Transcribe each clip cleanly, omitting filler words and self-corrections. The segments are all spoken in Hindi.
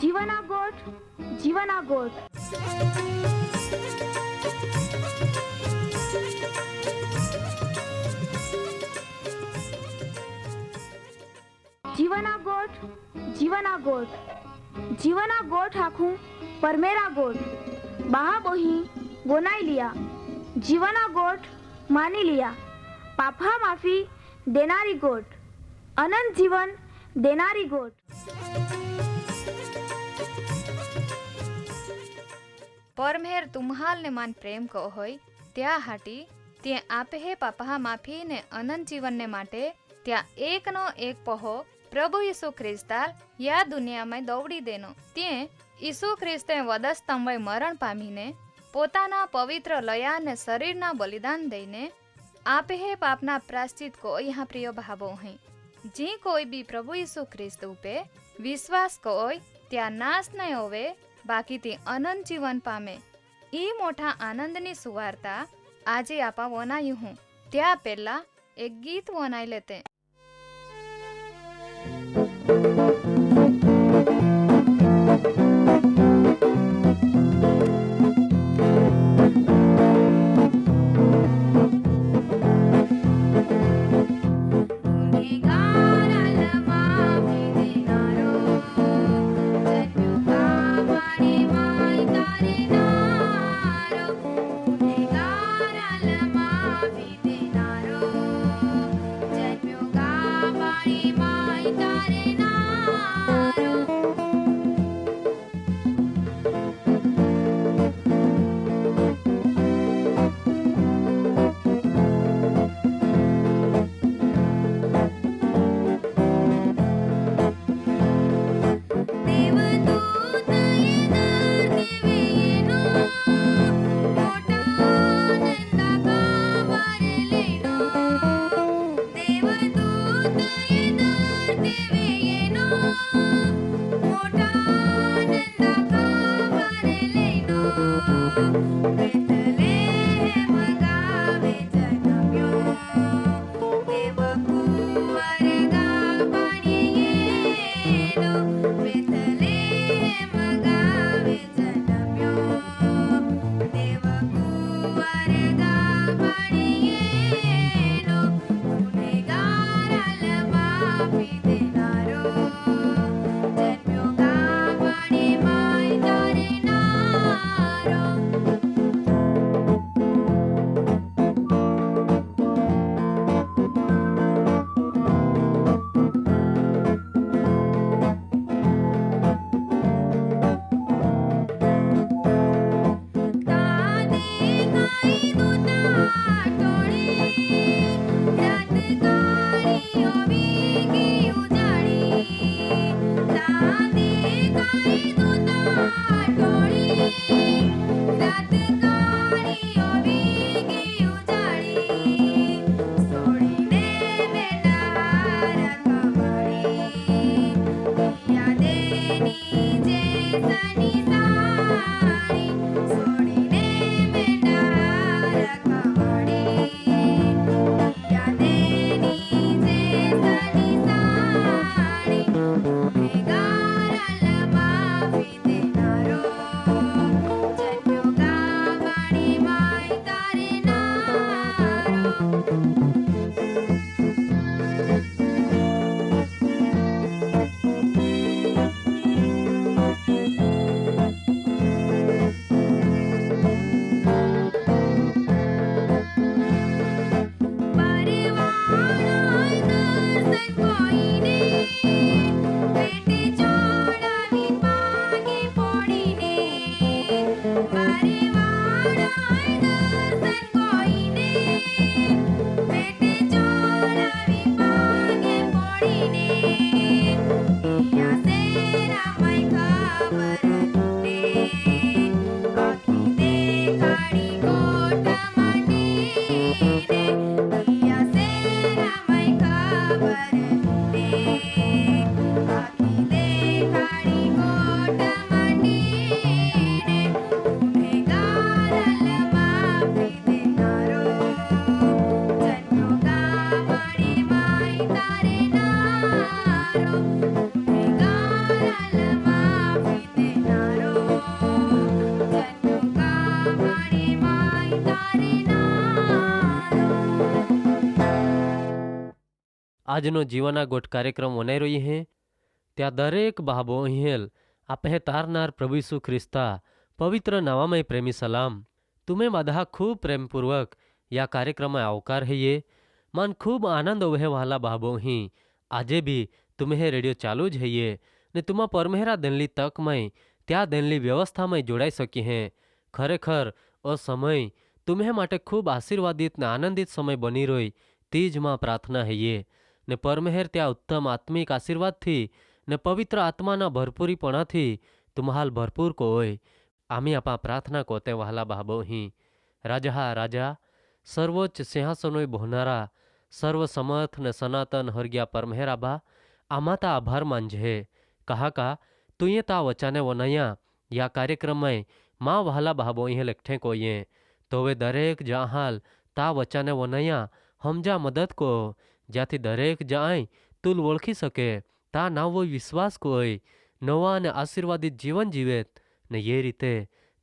जीवना गोठ जीवना गोठ जीवना गोठ जीवना गोठ जीवना गोठ आखूं परमेरा गोठ बहा बोही बोनाई लिया जीवना गोठ मानी लिया पापा माफी देनारी गोठ अनंत जीवन देनारी गोठ परमेर तुम्हाल ने मान प्रेम को होय त्या हाटी ते आपे हे पापा माफी ने अनंत जीवन ने माटे त्या एक नो एक पहो प्रभु यीशु ख्रिस्ताल या दुनिया में दौड़ी देनो ते यीशु ख्रिस्ते वधस्तंभे मरण पामीने पोताना पवित्र लया ने शरीरना बलिदान दईने आपे हे पापना प्रायश्चित को यहाँ प्रिय भावो हैं जी कोई भी प्रभु यीशु ख्रिस्त उपे विश्वास कोय त्या नाश नहीं होवे बाकी ते अनंत जीवन पामे ई मोटा आनंदनी सुवार्ता आजे आपा वनायु हूँ त्या पहला एक गीत वनाई लेते। આજનો જીવના ગોઠ કાર્યક્રમ વનાઈ રહી હે ત્યાં દરેક બાબો અહીં આપે તારનાર પ્રભુ ઈસુ ખ્રિસ્તા પવિત્ર નાવામય પ્રેમી સલામ तुम्हें બધા ખૂબ પ્રેમપૂર્વક યા કાર્યક્રમમાં આવકાર હૈયે મન ખૂબ આનંદ વહે વાલા બાબો અહીં આજે બી तुम्हें રેડિયો ચાલુ જ હૈયે ને તુમા પરમેહરા દેનલી તકમય ત્યાં દેનલી વ્યવસ્થામાં જોડાઈ શકી હે ખરેખર ઓ સમય तुम्हें માટે ખૂબ આશીર્વાદિત ને આનંદિત સમય બની રોય તીજ માં પ્રાર્થના હૈયે ને પરમેહર ત્યાં ઉત્તમ આત્મિક આશીર્વાદથી ને પવિત્ર આત્માના ભરપૂરીપણાથી તુમ્હાલ ભરપૂર કો હોય आम्ही आपा प्रार्थना कोते वहाला बाबो ही राजा राजा सर्वोच्च सिंहासनोय बोहनारा सर्वसमर्थ ने सनातन हरग्या परमेहराबा आमाता आभार मांझे कहा का तुये ता वचाने वनया या कार्यक्रम में माँ वहाला बाबो ही लखठे कोये तो वे दरेक जहाल ता वचाने वनया हमजा मदद को जाती दरेक जाए तुल ओळखी सके ता नवो विश्वास कोय नवा ने आशीर्वादित जीवन जीवेत ने ये रीते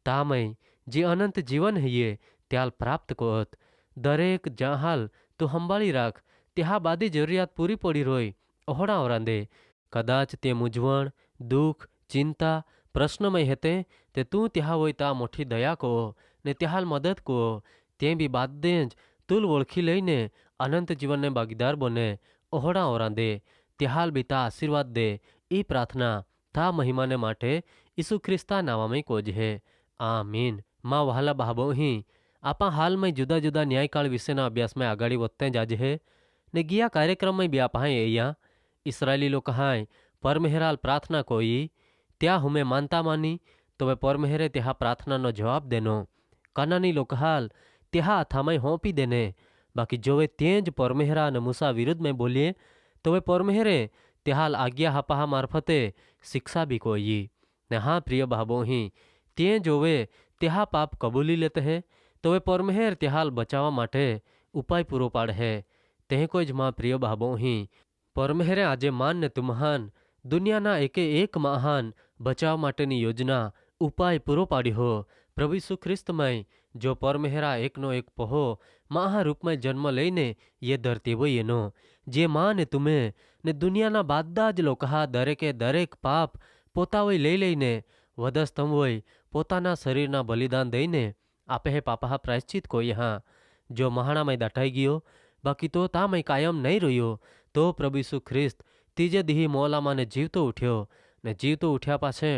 तामय जे अनंत जीवन हईये त्याल प्राप्त कोत दरेक जहाल तू हंबाळी राख त्या बादी जरूरियात पूरी पड़ी रोय ओहड़ा औरांदे कदाच ते मूंझवण दुख चिंता प्रश्नमय हेते ते तू त्या होय ता मोठी दया को ने त्याल मदद को ते बी बादे ज तुल ओळखी लईने अनंत जीवन ने भागीदार बने ओहड़ा औरांदे त्याल बी ता आशीर्वाद दे ई प्रार्थना ता महिमाने माटे ईसु ख्रिस्ता नावामय कोज है आमीन माँ वहाला बाबो ही आपा हाल में जुदा जुदा न्यायकाल विषयना अभ्यास में आगाड़ी वत्ते जाज है ने गिया कार्यक्रम में भी आप या इसराइली लोग हाय परमेहराल प्रार्थना कोई त्या हुमे मानता मानी तो वे परमेहरे त्या प्रार्थना नो जवाब देनो कानानी लोग हाल त्या हाथामय होंपी देने बाकी जो वे तेज परमेहरा ने मूसा विरुद्ध में बोलिए तो वे परमेहरे त्याल आज्ञा हापा मार्फते शिक्षा भी कोई ने हाँ प्रिय बाबो ही ते जोवे त्या पाप कबूली लेते हैं तो वे परमेहर त्याल बचावा माटे उपाय पूरो पाड़ है ते कोई ज माँ प्रिय बाबो ही परमेहरे आजे मान ने तुम्हान दुनिया ना एके एक महान बचाव माटेनी योजना उपाय पूरो पाड़ी हो प्रभु यीशु ख्रिस्तमय जो परमेहरा एकनो एक पहो महारूप में जन्म लईने ये धरती वो येनो जे माँ ने तुम्हें ने दुनिया ना बादा ज लोका दरेके दरेक पाप पोतावय लई लईने वधस्तम वय पोताना शरीरना बलिदान दईने आपे हे पापा प्रायश्चित को यहाँ जो महाणामय दाटाई गयो बाकी तो तामय कायम नहीं रह्यो तो प्रभु यीशु ख्रिस्त तीजे दीही मोलामा ने जीवतो उठ्यो ने जीवतो उठ्या पाछे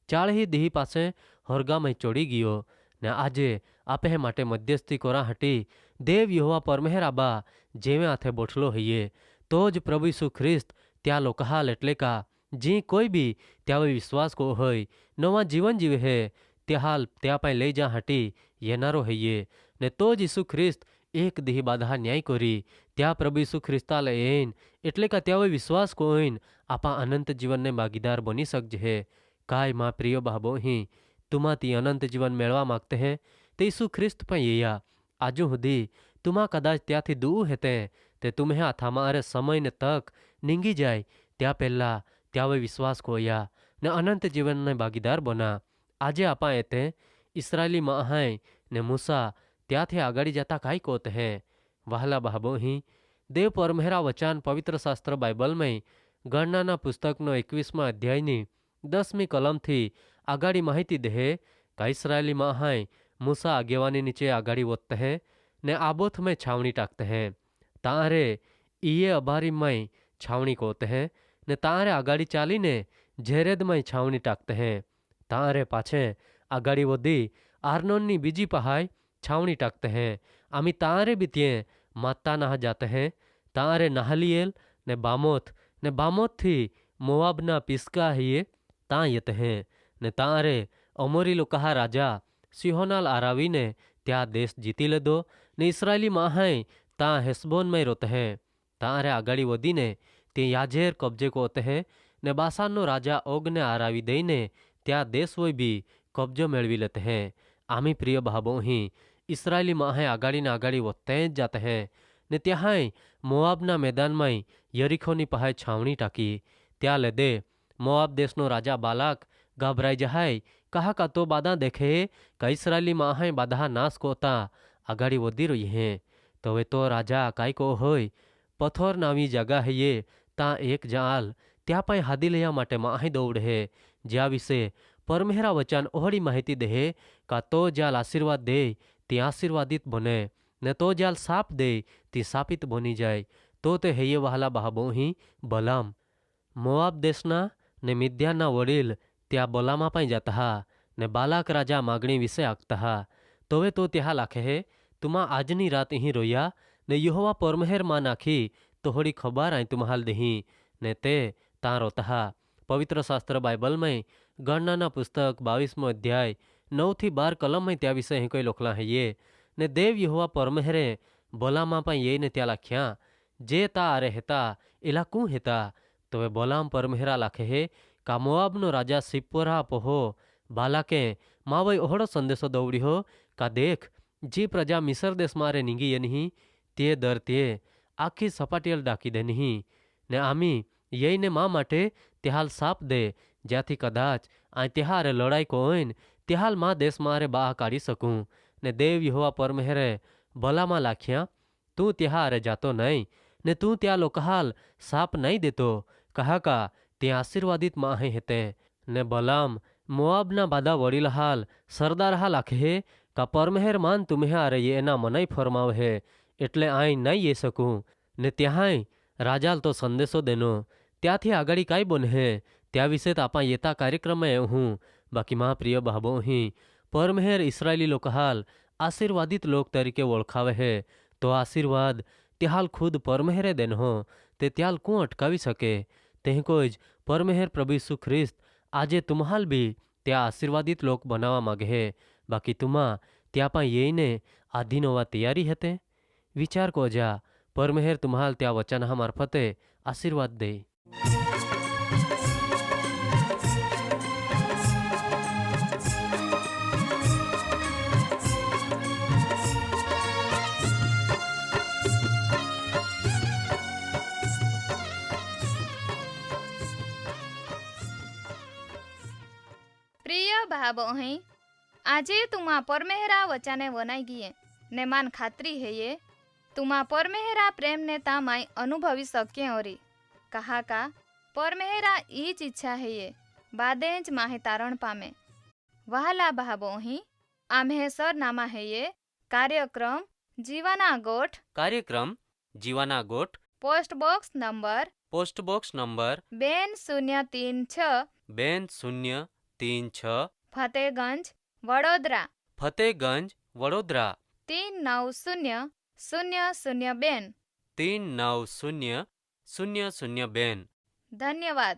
चाळही दीही पासे हरगामय चोड़ी गयो ने आजे आपे हे माटे मध्यस्थी कोरा हटी देव यहोवा परमेहर आबा जेवे हाथे बोठलो हईये तो ज प्रभु यीशु ख्रिस्त त्या लोकहाल एटले का जी कोई भी त्यावे विश्वास को होय नवा जीवन जीवे है त्या हाल त्या पाई लई जा हटी येनारो हईये ने तो ज यीशु ख्रिस्त एक दीही बाधा न्याय कोरी त्या प्रभु यीशु ख्रिस्ताले एन एटले का त्यावे विश्वास को होईन आपा अनंत जीवन ने भागीदार बनी सकजे है काय माँ प्रिय बाबो ही तुमाती अनंत जीवन मेळवा मागते हैं ते यीशु ख्रिस्त पण येया आजू हुदी तुमा कदाच त्याथी दूर हेते ते तुम्हें हाथामां अरे समय ने तक નીંગી જાય त्या પહેલા त्यावे विश्वास कोया ने अनंत जीवन ने भागीदार बना आजे आपा एते इसराइली महाय ने मूसा त्याथे आगाड़ी जाता काई कोत है वहला बाबो ही देव परमेहरा वचन पवित्र शास्त्र बाइबल में गणनाना पुस्तकनो 21मा अध्यायनी 10મી कलमथी आगाड़ी माहिती दे का इसराइली महाय मूसा आगेवानी नीचे आगाड़ी वोतते हैं ने आबोथ में छावनी टाकते हैं तारे ईये अबारी में छावनी कोते हैं ने तारे आगाड़ी चाली ने झेरेद में छावनी टाकते हैं तारे पाछे आगाड़ी वधी आर्नोनी बीजी पहाय छावनी टाकते हैं आमी तारे भी तिये माता नहा जाते हैं तारे नहलियल ने बामोथ थी मोवाबना पिस्का हिये ता येते हैं ने तारे अमोरी लोकहा राजा सिहोनाल आरावी ने त्या देश जीती लेदो ने इसराइली माहाय ता हेसबोन में रोते हैं तारे आगाड़ी वधी ने ते याजेर कब्जे को होते हैं ने बासानो राजा ओग ने आरावी दईने त्या देश वो भी कब्जो मेळवी लेते हैं आमी प्रिय भाबो ही इसराइली माहे आगाड़ी ने आगाड़ी वोते जाते हैं ने त्याहाय मोआबना मैदान में यरीखोनी पहाय छावनी टाकी त्या लेदे मोआब देशनो राजा बालाक घबराई जहाय कहा का तो बादा देखे का इसराइली माहे बाधा नाश कोता आगाड़ी वधी रही हैं तो वे तो राजा काई को होय પથોર નાવી જગા હૈયે તાં એક જાલ ત્યાં પાઈ હાદી લયા માટે માહી દौड़ है જ્યાં વિશે પરમેહરા વચન ઓહળી માહિતી દે કા તો જાલ આશીર્વાદ દે ती आशीर्वादित बने ने तो जाल साप दे ती सापित बनी जाए तो ते हेये वहाला बहाबोही बलाम मोआब देशना ने मिद्याना वडील त्या बलामा पाई जाता हा ने बालाक राजा मागणी विषय आगता हा तोवे तो त्या लाखे है तुमा आजनी रात ही रोया ने यहोवा परमेहर मा नाखी तोहड़ी खबर आई तुम्हाल दही ने ते ता रोता हा पवित्र शास्त्र बाइबल में गणना पुस्तक 22मो अध्याय 9-12 कलम में त्या विषय ही कोई लोखला है ये ने देव यहोवा परमेहरे बोलामा पा ये ने त्या लाख्या जे ता आरे हेता इला कू हेता तो वे बोलाम परमेहरा लाखे है का मोआबनो राजा सिप्पोरा पोहो बालाके मावई ओहड़ो संदेशो दौड़ी हो का देख जी प्रजा मिसर देश मारे नींगी ये नहीं ते दर ते आखी सपाटियल डाकी दे नहीं ने आमी यही ने माँ माटे त्याहाल साप दे ज्याथी कदाच आ त्याहारे लड़ाई को होइन त्याहाल माँ देश मारे बाह काढ़ी सकूँ ने देव यहोवा परमेहरे भलामा लाख्या तू त्याहारे जातो नहीं ने तू त्या लोकहाल साप नहीं देतो कहा का ते आशीर्वादित माँ हेते ने बलाम मोआबना बादा वडील हाल सरदार हाल आखे का परमेहर मान तुम्हें आरे ये एना मनाई फरमाव है एटले आई नहीं ये सकूँ ने त्याहाई राजाल तो संदेशो देनो त्याथी आगाड़ी काई बन है त्या विषय आपा येता कार्यक्रम में हूँ बाकी माँ प्रिय बाबो ही परमेहर इस्राएली लोकहाल आशीर्वादित लोक तरीके ओळखावे है तो आशीर्वाद त्याहाल खुद परमेहरे देन हो ते त्याल कू अटकावी सके तेह कोई परमेहर प्रभु यीशु ख्रिस्त आजे तुम्हाल भी त्या आशीर्वादित लोक बनावा मागे है बाकी तुमा त्यापा येने आधीन होवा तैयारी हते विचार को जा परमेहर तुम्हाल त्या वचन मार्फते आशीर्वाद दे। प्रिय भाई આજે तुमा परमेहरा वचने वनाई गिये ने मान खात्री है ये तुमा परमेहरा प्रेम ने तामाई अनुभवी सके ओरी कहा का परमेहरा ईच इच्छा है ये बादेंज माहे तारण पामे वहाला भाबो ही आम्हे सर नामा है ये कार्यक्रम जीवाना गोठ post box number 2036 Fatehganj Vadodara 390002 धन्यवाद।